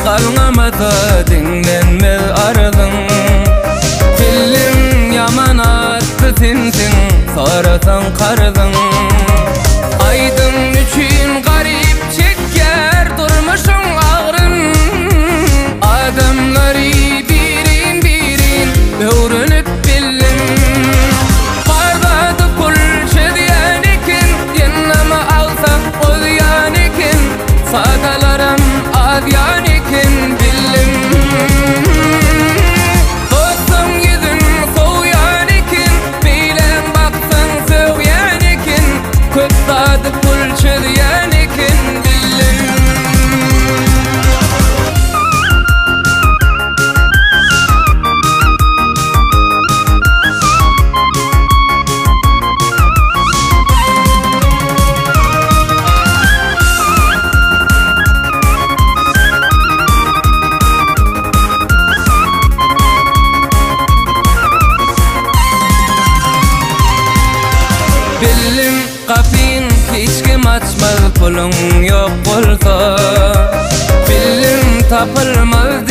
Kalmamada dinlenmez aralın. Film yaman attı tinsin, saratan karılın. Aydın üçün garip çeker durmuşun ağrın. Adamları birin birin öğrenip bildim. Bardadı kulçe diyen ikin, yenleme alsa o diyen ikin. Sadalarım ad yan ikin bildim. Dostum yüzün soğuyan ikin, bilen baksın söğüyen ikin. Köp sadı kulçe diyen ikin bildim. Billim kapin hiç kim açmaz, pulun yok olsa. Film tapılmaz